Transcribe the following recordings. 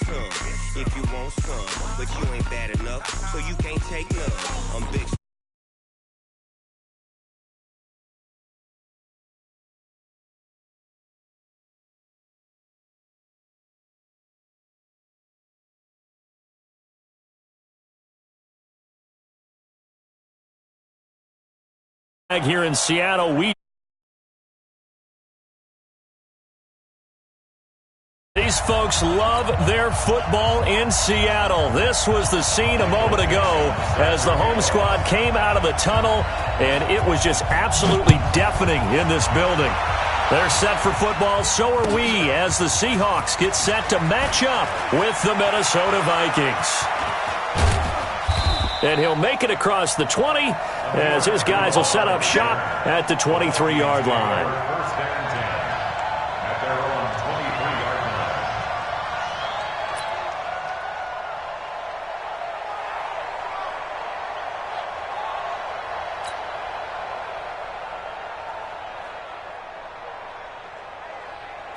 some if you want some, but you ain't bad enough, so you can't take none. I'm big. Here in Seattle, these folks love their football in Seattle. This was the scene a moment ago as the home squad came out of the tunnel, and it was just absolutely deafening in this building. They're set for football, so are we, as the Seahawks get set to match up with the Minnesota Vikings. And he'll make it across the 20 as his guys will set up shop at the 23-yard line.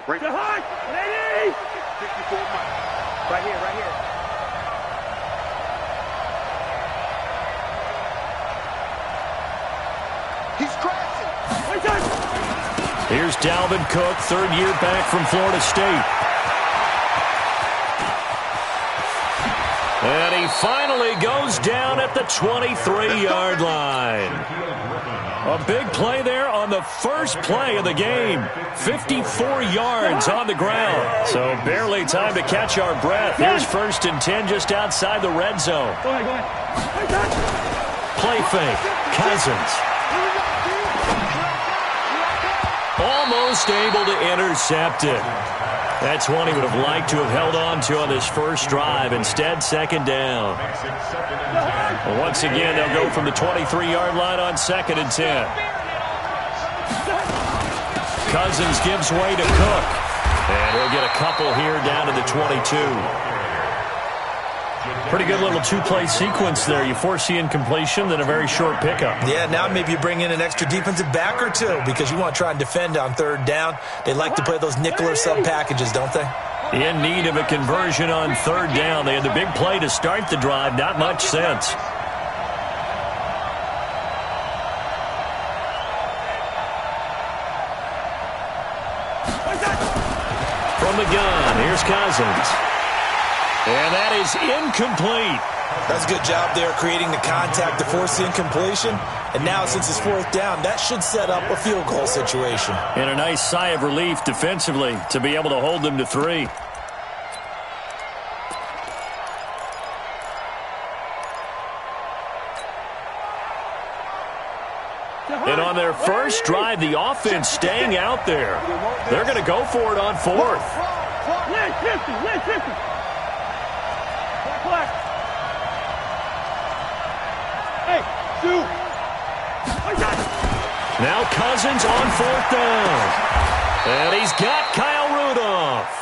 Right to high, lady! 54 miles. Right here, right here. He's crashing. Here's Dalvin Cook, third year back from Florida State. And he finally goes down at the 23-yard line. A big play there on the first play of the game. 54 yards on the ground. So barely time to catch our breath. Here's 1st and 10 just outside the red zone. Go ahead. Play fake. Cousins. Almost able to intercept it. That's one he would have liked to have held on to on this first drive. Instead, second down. Well, once again, they'll go from the 23-yard line on 2nd and 10. Cousins gives way to Cook. And he'll get a couple here down to the 22. Pretty good little two-play sequence there. You force the incompletion, then a very short pickup. Yeah, now maybe you bring in an extra defensive back or two because you want to try and defend on 3rd down. They like to play those nickel or sub packages, don't they? In need of a conversion on 3rd down. They had the big play to start the drive. Not much sense. From the gun, here's Cousins. And that is incomplete. That's a good job there creating the contact to force the incompletion. And now since it's 4th down, that should set up a field goal situation. And a nice sigh of relief defensively to be able to hold them to 3. And on their first drive, the offense staying out there. They're going to go for it on 4th. Now Cousins on 4th down. And he's got Kyle Rudolph.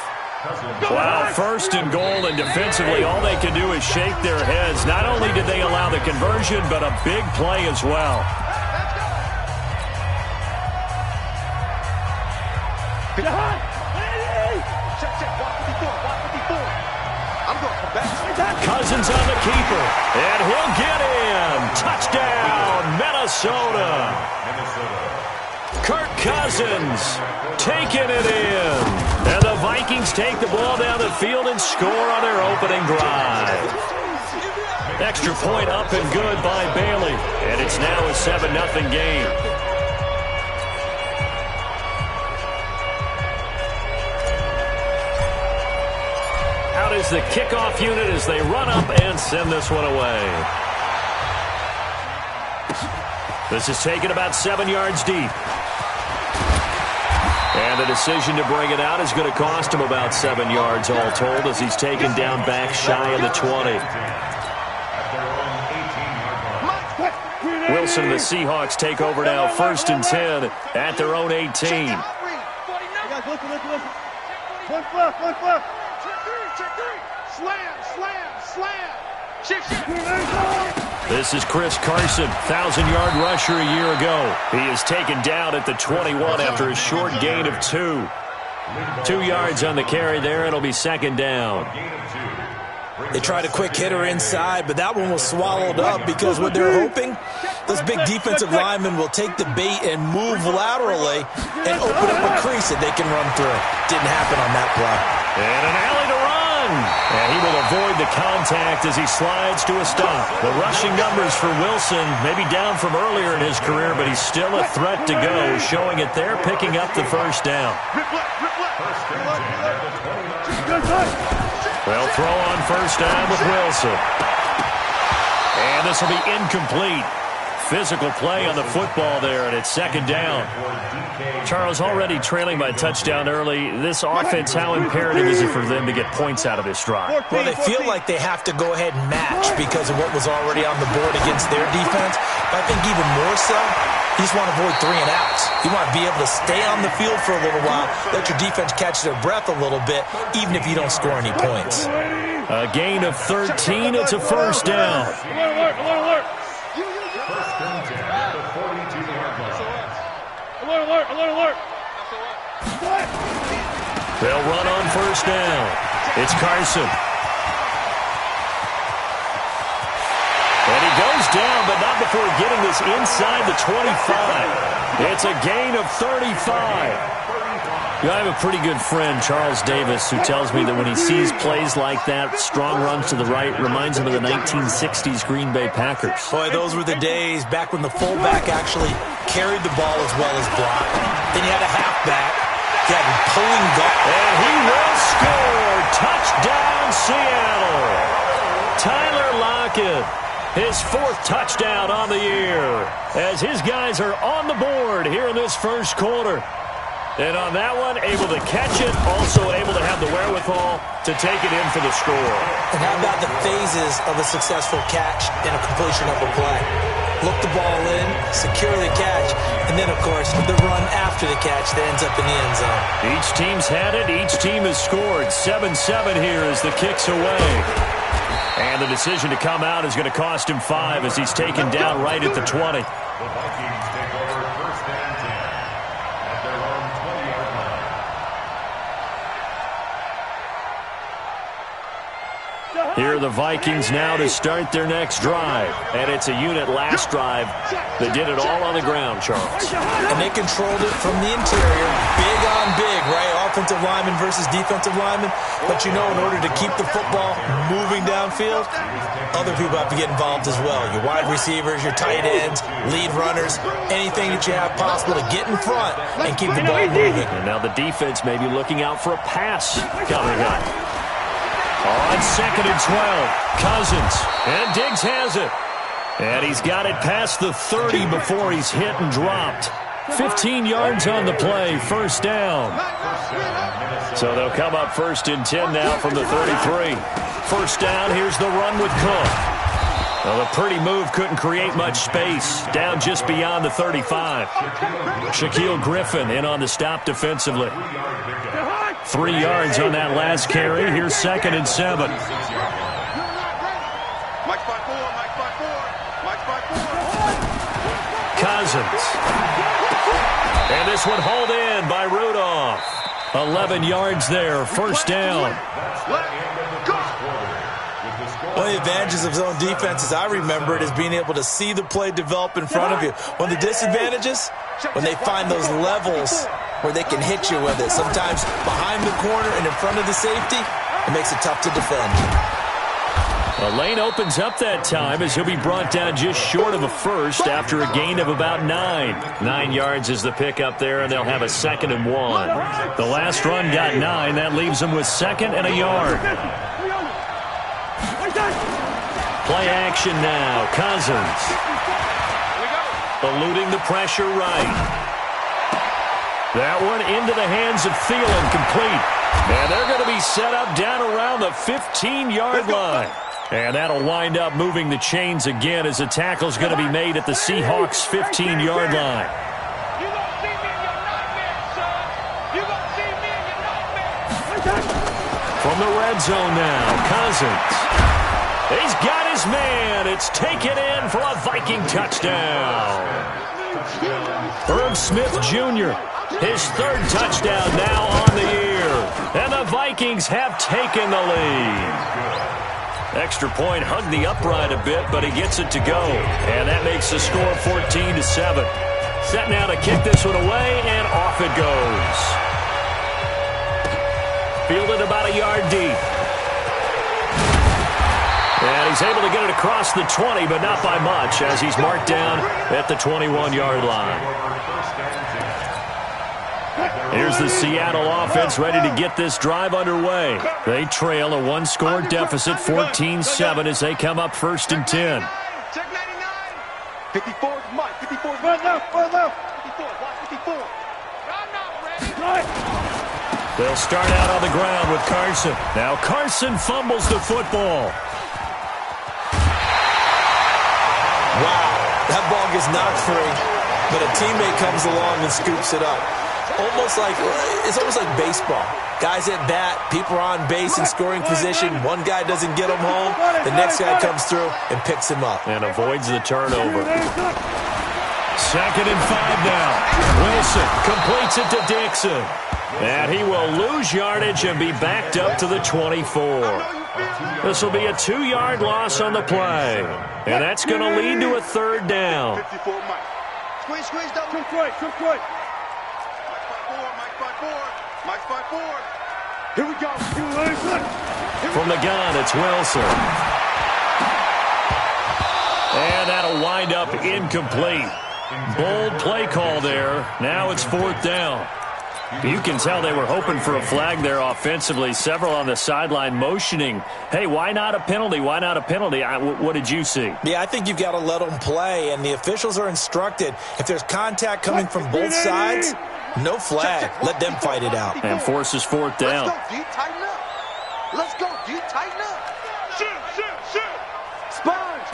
Wow, 1st and goal, and defensively all they can do is shake their heads. Not only did they allow the conversion, but a big play as well. Cousins on the keeper, and he'll get in. Touchdown, Minnesota. Kirk Cousins taking it in. And the Vikings take the ball down the field and score on their opening drive. Extra point up and good by Bailey. And it's now a 7-0 game. Out is the kickoff unit as they run up and send this one away. This is taken about 7 yards deep. And the decision to bring it out is going to cost him about 7 yards all told as he's taken down back shy of the 20. Wilson and the Seahawks take over now 1st and 10 at their own 18. Listen. One flip. Slam. This is Chris Carson, 1,000-yard rusher a year ago. He is taken down at the 21 after a short gain of 2. 2 yards on the carry there. It'll be second down. They tried a quick hitter inside, but that one was swallowed up because what they're hoping, those big defensive linemen will take the bait and move laterally and open up a crease that they can run through. Didn't happen on that play. And an alley to run. And he will avoid the contact as he slides to a stop. The rushing numbers for Wilson may be down from earlier in his career, but he's still a threat to go, showing it there, picking up the first down. They'll throw on first down with Wilson. And this will be incomplete. Physical play on the football there, and it's second down. Charles, already trailing by a touchdown early. This offense, how imperative is it for them to get points out of this drive? Well, they feel like they have to go ahead and match because of what was already on the board against their defense. But I think even more so, you just want to avoid 3 and outs. You want to be able to stay on the field for a little while, let your defense catch their breath a little bit, even if you don't score any points. A gain of 13. It's a first down. Alert. They'll run on first down. It's Carson. And he goes down, but not before getting this inside the 25. It's a gain of 35. I have a pretty good friend, Charles Davis, who tells me that when he sees plays like that, strong runs to the right, reminds him of the 1960s Green Bay Packers. Boy, those were the days back when the fullback actually carried the ball as well as blocked. Then you had a halfback. You had him pulling guard. And he will score. Touchdown, Seattle. Tyler Lockett, his 4th touchdown on the year, as his guys are on the board here in this first quarter. And on that one, able to catch it, also able to have the wherewithal to take it in for the score. And how about the phases of a successful catch and a completion of a play? Look the ball in, secure the catch, and then, of course, the run after the catch that ends up in the end zone. Each team's had it. Each team has scored. 7-7 here as the kick's away. And the decision to come out is going to cost him 5 as he's taken down right at the 20. Here are the Vikings now to start their next drive. And it's a unit last drive that did it all on the ground, Charles. And they controlled it from the interior. Big on big, right? Offensive lineman versus defensive lineman. But you know, in order to keep the football moving downfield, other people have to get involved as well. Your wide receivers, your tight ends, lead runners, anything that you have possible to get in front and keep the ball moving. And now the defense may be looking out for a pass coming up. On 2nd and 12, Cousins, and Diggs has it. And he's got it past the 30 before he's hit and dropped. 15 yards on the play, first down. So they'll come up 1st and 10 now from the 33. First down, here's the run with Cook. Well, the pretty move couldn't create much space, down just beyond the 35. Shaquille Griffin in on the stop defensively. 3 yards on that last carry. Here's 2nd and 7. Cousins. And this one hauled in by Rudolph. 11 yards there, first down. One of the advantages of zone defense, as I remember it, is being able to see the play develop in front of you. One of the disadvantages, when they find those levels where they can hit you with it. Sometimes behind the corner and in front of the safety, it makes it tough to defend. The lane opens up that time as he'll be brought down just short of a first after a gain of about 9. 9 yards is the pickup there, and they'll have a 2nd and 1. The last run got 9. That leaves them with 2nd and a yard. Play action now. Cousins. Eluding the pressure right. That one into the hands of Thielen, complete. And they're going to be set up down around the 15-yard line. And that'll wind up moving the chains again as the tackle's going to be made at the Seahawks' 15-yard line. From the red zone now, Cousins. He's got his man. It's taken in for a Viking touchdown. Herb Smith Jr. His third touchdown now on the year. And the Vikings have taken the lead. Extra point hugged the upright a bit, but he gets it to go. And that makes the score 14-7. Set now to kick this one away, and off it goes. Fielded about a yard deep. And he's able to get it across the 20, but not by much, as he's marked down at the 21-yard line. Here's the Seattle offense ready to get this drive underway. They trail a one-score deficit, 14-7, as they come up 1st and 10. Check 99. 54 is Mike. 54 is Mike. Left. 54. Watch 54. I'm not ready. They'll start out on the ground with Carson. Now Carson fumbles the football. Wow, that ball gets knocked free, but a teammate comes along and scoops it up. It's almost like baseball. Guys at bat, people are on base in scoring position. One guy doesn't get him home. The next guy comes through and picks him up. And avoids the turnover. 2nd and 5 now. Wilson completes it to Dixon. And he will lose yardage and be backed up to the 24. This will be a 2-yard loss on the play. And that's going to lead to a 3rd down. 54 Mike. Squeeze, double. Come quick. Mike 5-4. Here we go. From the gun, it's Wilson. And that'll wind up incomplete. Bold play call there. Now it's 4th down. You can tell they were hoping for a flag there offensively. Several on the sideline motioning, hey, why not a penalty? Why not a penalty? What did you see? Yeah, I think you've got to let them play, and the officials are instructed. If there's contact coming from both sides, no flag. Let them fight it out. And forces 4th down. Let's go, D. Tighten up. Shoot. Sponge.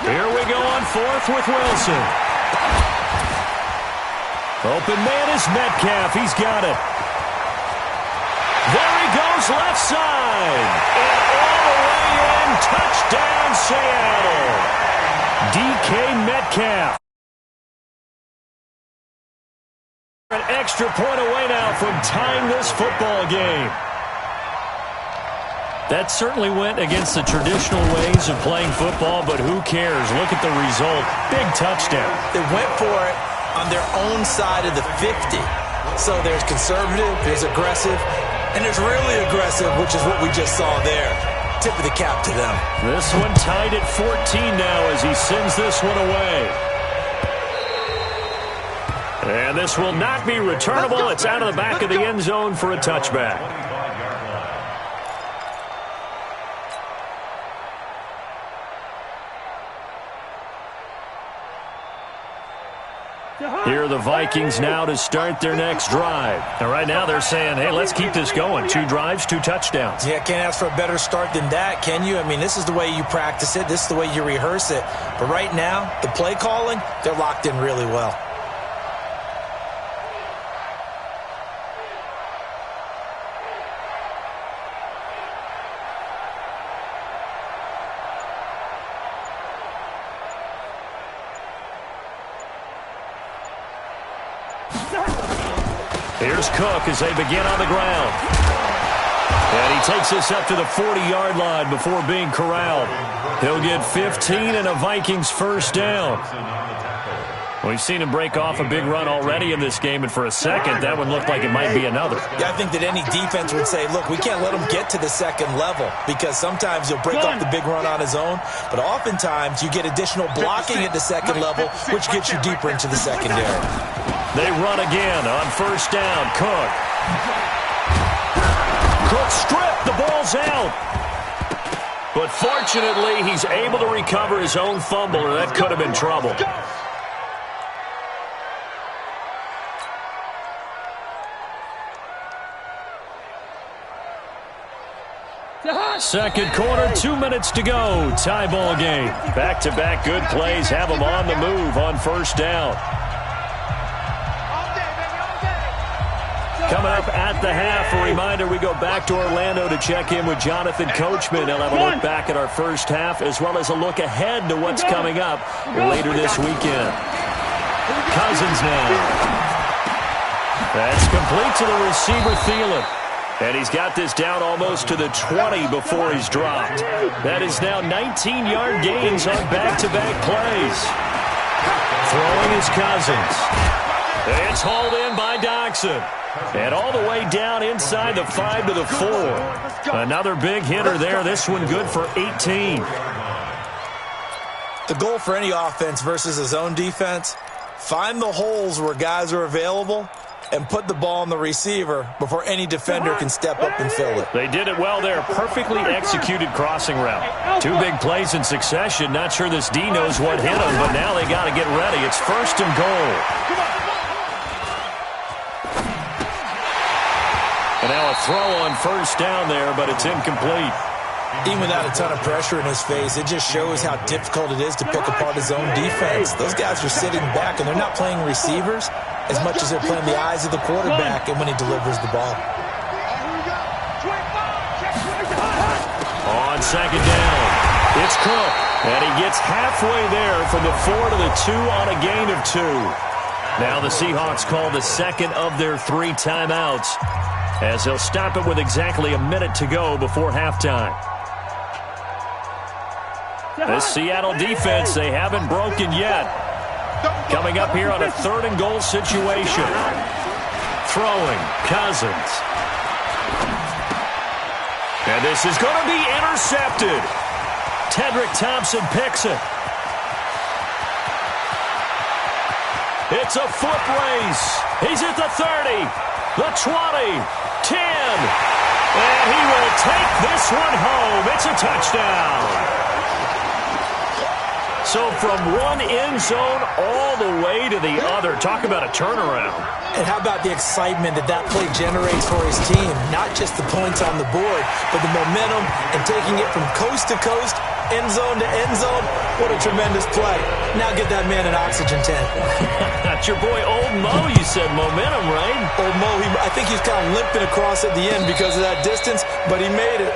Here we go on 4th with Wilson. Open man is Metcalf. He's got it. There he goes left side. And all the way in. Touchdown, Seattle. DK Metcalf. An extra point away now from tying this football game. That certainly went against the traditional ways of playing football, but who cares? Look at the result. Big touchdown. They went for it on their own side of the 50. So there's conservative, there's aggressive, and there's really aggressive, which is what we just saw there. Tip of the cap to them. This one tied at 14 now as he sends this one away. And this will not be returnable. It's out of the back of the end zone for a touchback. Here are the Vikings now to start their next drive. And right now they're saying, hey, let's keep this going. 2 drives, 2 touchdowns. Yeah, can't ask for a better start than that, can you? I mean, this is the way you practice it. This is the way you rehearse it. But right now, the play calling, they're locked in really well. Here's Cook as they begin on the ground. And he takes this up to the 40-yard line before being corralled. He'll get 15 and a Vikings 1st down. We've seen him break off a big run already in this game, and for a second, that one looked like it might be another. Yeah, I think that any defense would say, look, we can't let him get to the 2nd level, because sometimes he'll break off the big run on his own, but oftentimes you get additional blocking at the 2nd level, which gets you deeper into the secondary. They run again on 1st down. Cook stripped. The ball's out. But fortunately, he's able to recover his own fumble, or that could have been trouble. Second quarter, 2 minutes to go. Tie ball game. Back-to-back good plays have them on the move on 1st down. Coming up at the half, a reminder, we go back to Orlando to check in with Jonathan Coachman. He'll have a look back at our first half, as well as a look ahead to what's coming up later this weekend. Cousins now. That's complete to the receiver, Thielen. And he's got this down almost to the 20 before he's dropped. That is now 19-yard gains on back-to-back plays. Throwing is Cousins. It's hauled in by Doxson. And all the way down inside the 5 to the 4. Another big hitter there. This one good for 18. The goal for any offense versus a zone defense, find the holes where guys are available and put the ball on the receiver before any defender can step up and fill it. They did it well there. Perfectly executed crossing route. 2 big plays in succession. Not sure this D knows what hit him, but now they got to get ready. It's 1st and goal. And now a throw on 1st down there, but it's incomplete. Even without a ton of pressure in his face, it just shows how difficult it is to pick apart his own defense. Those guys are sitting back, and they're not playing receivers as much as they're playing the eyes of the quarterback and when he delivers the ball. On 2nd down, it's Cook. And he gets halfway there from the 4 to the 2 on a gain of 2. Now the Seahawks call the 2nd of their 3 timeouts, as they'll stop it with exactly a minute to go before halftime. This Seattle defense, they haven't broken yet. Coming up here on a 3rd and goal situation. Throwing, Cousins. And this is going to be intercepted. Tedrick Thompson picks it. It's a foot race. He's at the 30, the 20, 10. And he will take this one home. It's a touchdown. So from one end zone all the way to the other. Talk about a turnaround. And how about the excitement that play generates for his team? Not just the points on the board, but the momentum and taking it from coast to coast, end zone to end zone. What a tremendous play. Now get that man an oxygen tank. That's your boy Old Mo, you said. Momentum, right? Old Mo, I think he's kind of limping across at the end because of that distance, but he made it.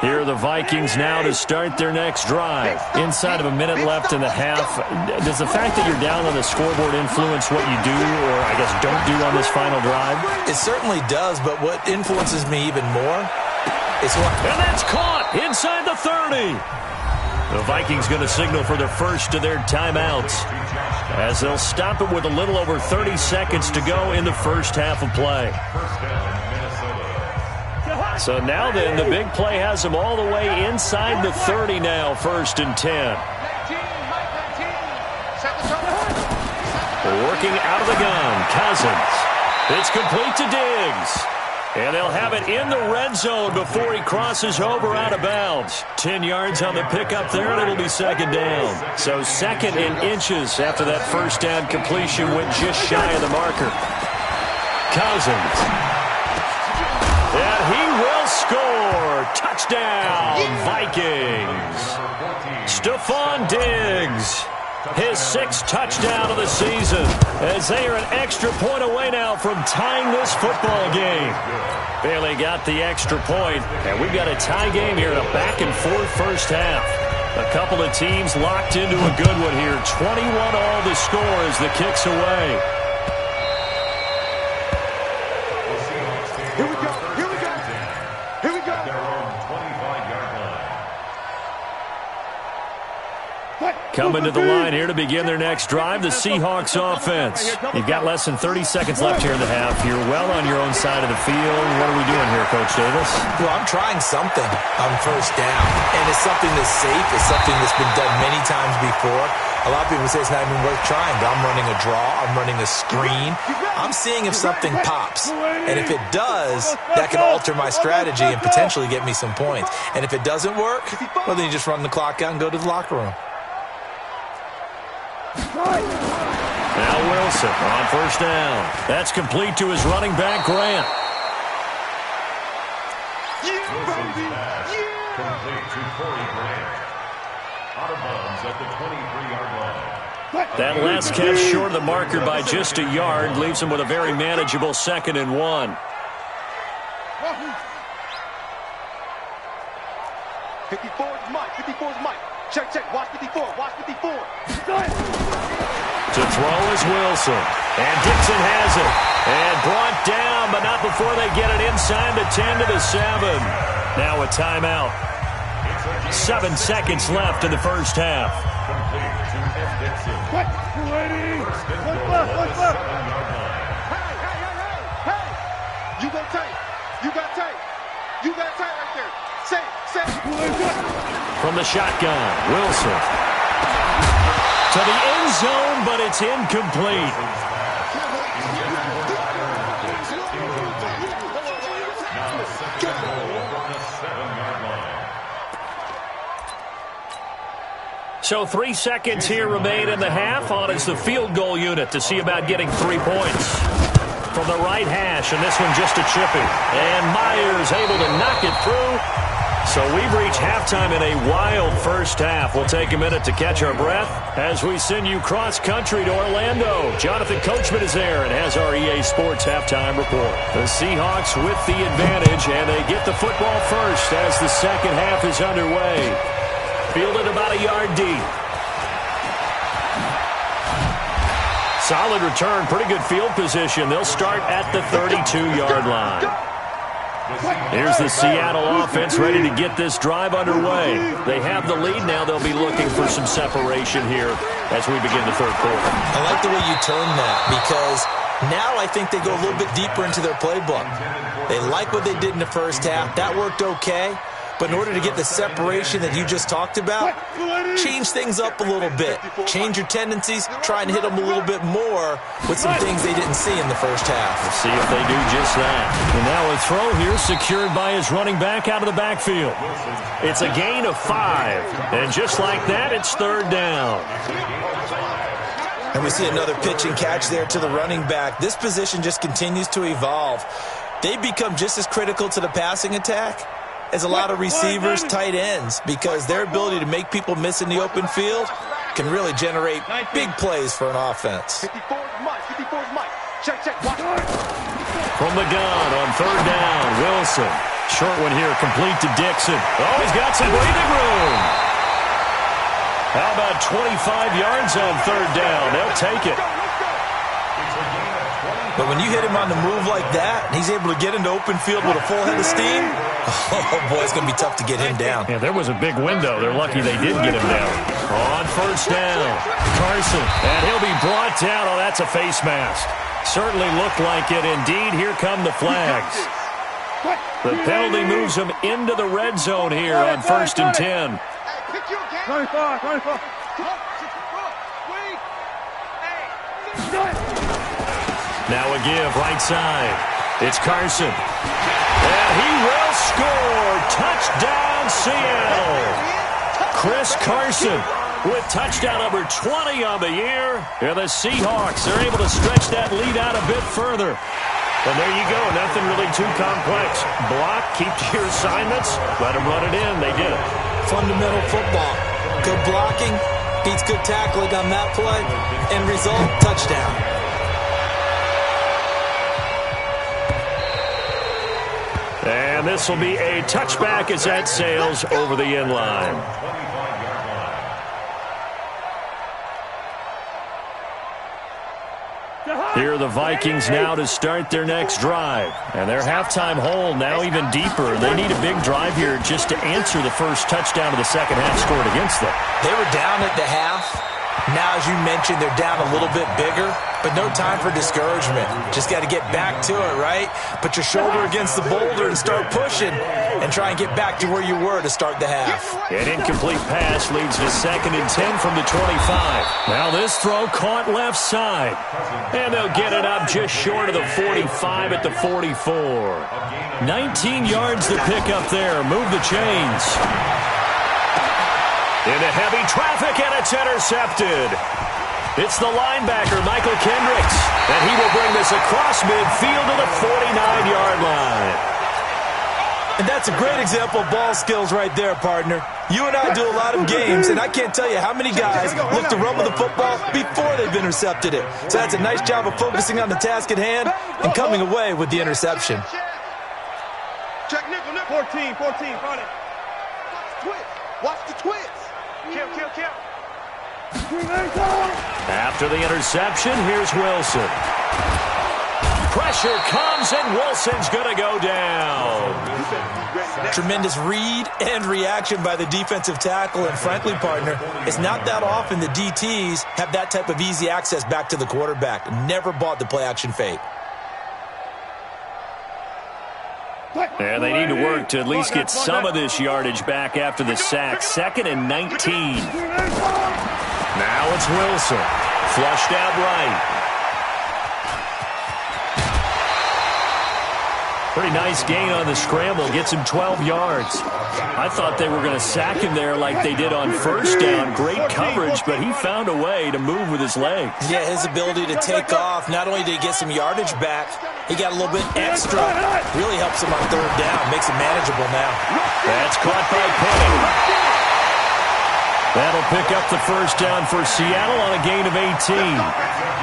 Here are the Vikings now to start their next drive. Inside of a minute left in the half. Does the fact that you're down on the scoreboard influence what you do, or I guess don't do on this final drive? It certainly does, but what influences me even more is what... And that's caught inside the 30. The Vikings going to signal for the first of their timeouts, as they'll stop it with a little over 30 seconds to go in the first half of play. So now then, the big play has them all the way inside the 30 now, 1st and 10. Working out of the gun, Cousins. It's complete to Diggs. And they'll have it in the red zone before he crosses over out of bounds. 10 yards on the pickup there, and it'll be 2nd down. So 2nd in inches after that 1st down completion went just shy of the marker. Cousins. And he will score. Touchdown, Vikings. Stephon Diggs, his 6th touchdown of the season, as they are an extra point away now from tying this football game. Barely got the extra point, and we've got a tie game here in a back-and-forth first half. A couple of teams locked into a good one here. 21 all the score as the kick's away. Coming to the line here to begin their next drive, the Seahawks offense. You've got less than 30 seconds left here in the half. You're well on your own side of the field. What are we doing here, Coach Davis? Well, I'm trying something on 1st down, and it's something that's safe. It's something that's been done many times before. A lot of people say it's not even worth trying, but I'm running a draw. I'm running a screen. I'm seeing if something pops, and if it does, that can alter my strategy and potentially get me some points. And if it doesn't work, well, then you just run the clock out and go to the locker room. Now Wilson on 1st down. That's complete to his running back, Grant. Complete to Corey Grant. Out of bounds at the 23-yard line. That last catch short of the marker by just a yard leaves him with a very manageable 2nd and 1. 54 is Mike. 54 is Mike. Check, check. Watch 54. Watch 54. To throw is Wilson. And Dixon has it. And brought down, but not before they get it inside the 10 to the 7. Now a timeout. 7 seconds left in the first half. Hey, you go tight. You got tight. You got tight right there. Say. From the shotgun, Wilson. To the end zone, but it's incomplete. So 3 seconds here remain in the half. On is the field goal unit to see about getting 3 points. From the right hash, and this one just a chippy. And Myers able to knock it through. So we've reached halftime in a wild first half. We'll take a minute to catch our breath as we send you cross-country to Orlando. Jonathan Coachman is there and has our EA Sports halftime report. The Seahawks with the advantage, and they get the football first as the second half is underway. Fielded about a yard deep. Solid return, pretty good field position. They'll start at the 32-yard line. Here's the Seattle offense ready to get this drive underway. They have the lead now. They'll be looking for some separation here as we begin the third quarter. I like the way you turn that because now I think they go a little bit deeper into their playbook. They like what they did in the first half. That worked okay. But in order to get the separation that you just talked about, change things up a little bit. Change your tendencies, try and hit them a little bit more with some things they didn't see in the first half. Let's see if they do just that. And now a throw here secured by his running back out of the backfield. It's a gain of 5. And just like that, it's third down. And we see another pitch and catch there to the running back. This position just continues to evolve. They become just as critical to the passing attack as a lot of receivers, tight ends, because their ability to make people miss in the open field can really generate big plays for an offense. 54 is Mike. 54 is Mike. Check. Watch. From the gun on third down, Wilson. Short one here, complete to Dixon. Oh, he's got some breathing room. How about 25 yards on third down? They'll take it. But when you hit him on the move like that, and he's able to get into open field with a full head of steam, oh boy, it's going to be tough to get him down. Yeah, there was a big window. They're lucky they did get him down. On first down, Carson, and he'll be brought down. Oh, that's a face mask. Certainly looked like it. Indeed, here come the flags. The penalty moves him into the red zone here on 1st and 10. 25. Now a give, right side. It's Carson. And he will score. Touchdown, Seattle. Chris Carson with touchdown number 20 on the year. And the Seahawks are able to stretch that lead out a bit further. And there you go. Nothing really too complex. Block, keep to your assignments, let them run it in. They did it. Fundamental football. Good blocking beats good tackling on that play. End result, touchdown. And this will be a touchback as that sails over the end line. Here are the Vikings now to start their next drive. And their halftime hole now even deeper. They need a big drive here just to answer the first touchdown of the second half scored against them. They were down at the half. Now, as you mentioned, they're down a little bit bigger, but no time for discouragement. Just got to get back to it, right? Put your shoulder against the boulder and start pushing and try and get back to where you were to start the half. An incomplete pass leads to 2nd and 10 from the 25. Now this throw caught left side. And they'll get it up just short of the 45 at the 44. 19 yards to pick up there. Move the chains. Into heavy traffic, and it's intercepted. It's the linebacker, Michael Kendricks, and he will bring this across midfield to the 49-yard line. And that's a great example of ball skills right there, partner. You and I do a lot of games, and I can't tell you how many guys look to run with the football before they've intercepted it. So that's a nice job of focusing on the task at hand and coming away with the interception. Check nickel, 14, run it. Watch the twist. Kill. After the interception, here's Wilson. Pressure comes, and Wilson's going to go down. Tremendous read and reaction by the defensive tackle, and frankly, partner, it's not that often the DTs have that type of easy access back to the quarterback. Never bought the play-action fake. And they need to work to at least get some of this yardage back after the sack. 2nd and 19. Now it's Wilson. Flushed out right. Pretty nice gain on the scramble. Gets him 12 yards. I thought they were going to sack him there like they did on first down. Great coverage, but he found a way to move with his legs. Yeah, his ability to take off. Not only did he get some yardage back, he got a little bit extra. Really helps him on 3rd down. Makes it manageable now. That's caught by Penny. That'll pick up the first down for Seattle on a gain of 18.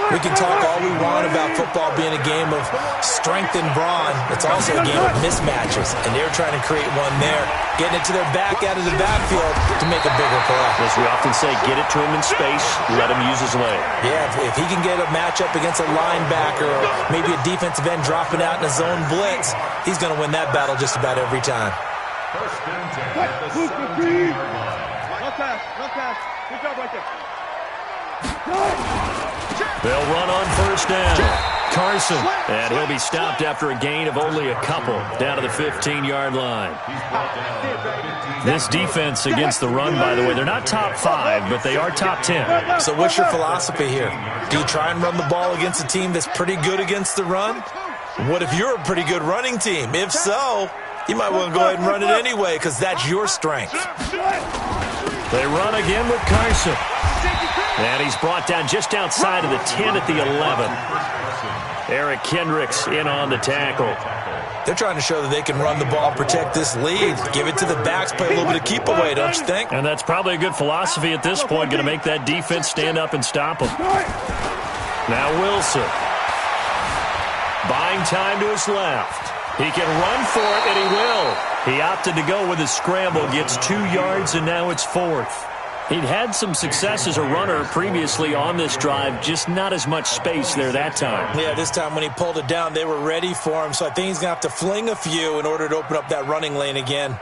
We can talk all we want about football being a game of strength and brawn. It's also a game of mismatches, and they're trying to create one there, getting it to their back out of the backfield to make a bigger play. As we often say, get it to him in space, let him use his leg. Yeah, if he can get a matchup against a linebacker or maybe a defensive end dropping out in a zone blitz, he's going to win that battle just about every time. No pass. Good job right there. They'll run on first down. Carson, and he'll be stopped after a gain of only a couple down to the 15-yard line. This defense against the run, by the way, they're not top 5, but they are top 10. So what's your philosophy here? Do you try and run the ball against a team that's pretty good against the run? What if you're a pretty good running team? If so, you might want to go ahead and run it anyway because that's your strength. They run again with Carson. And he's brought down just outside of the 10 at the 11. Eric Kendricks in on the tackle. They're trying to show that they can run the ball, protect this lead, give it to the backs, play a little bit of keep away, don't you think? And that's probably a good philosophy at this point, going to make that defense stand up and stop them. Now Wilson. Buying time to his left. He can run for it, and he will. He opted to go with his scramble, gets 2 yards, and now it's 4th. He'd had some success as a runner previously on this drive, just not as much space there that time. Yeah, this time when he pulled it down, they were ready for him, so I think he's going to have to fling a few in order to open up that running lane again.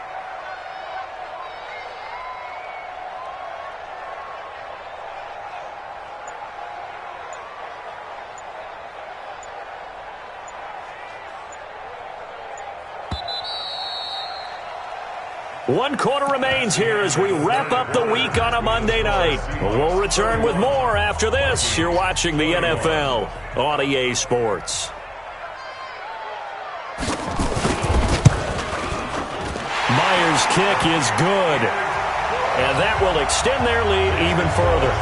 One quarter remains here as we wrap up the week on a Monday night. We'll return with more after this. You're watching the NFL on EA Sports. Myers' kick is good. And that will extend their lead even further.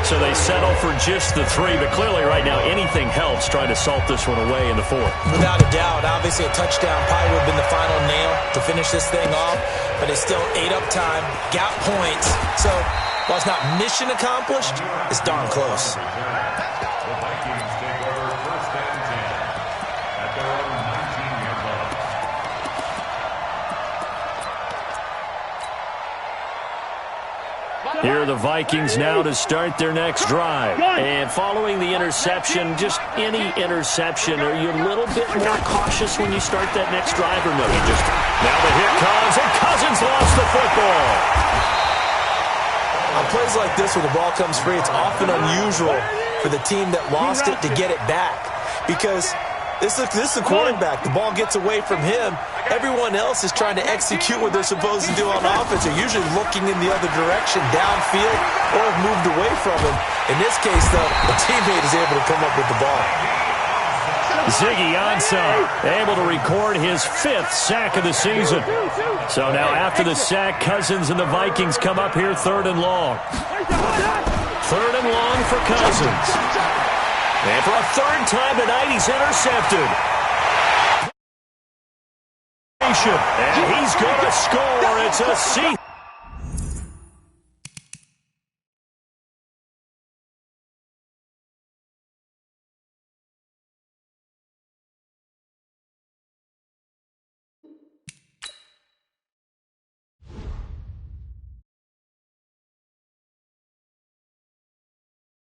So they settle for just the 3, but clearly right now anything helps trying to salt this one away in the 4th. Without a doubt, obviously a touchdown probably would have been the final nail to finish this thing off, but it's still ate up time, got points. So while it's not mission accomplished, it's darn close. Here are the Vikings now to start their next drive. And following the interception, just any interception, are you a little bit more cautious when you start that next drive or no? Now the hit comes, and Cousins lost the football. On plays like this where the ball comes free, it's often unusual for the team that lost it to get it back because this is a quarterback. The ball gets away from him. Everyone else is trying to execute what they're supposed to do on offense. They're usually looking in the other direction, downfield, or have moved away from him. In this case, though, the teammate is able to come up with the ball. Ziggy Ansah able to record his 5th sack of the season. So now after the sack, Cousins and the Vikings come up here 3rd and long. 3rd and long for Cousins. And for a 3rd time tonight, he's intercepted. And he's going to score. It's a C.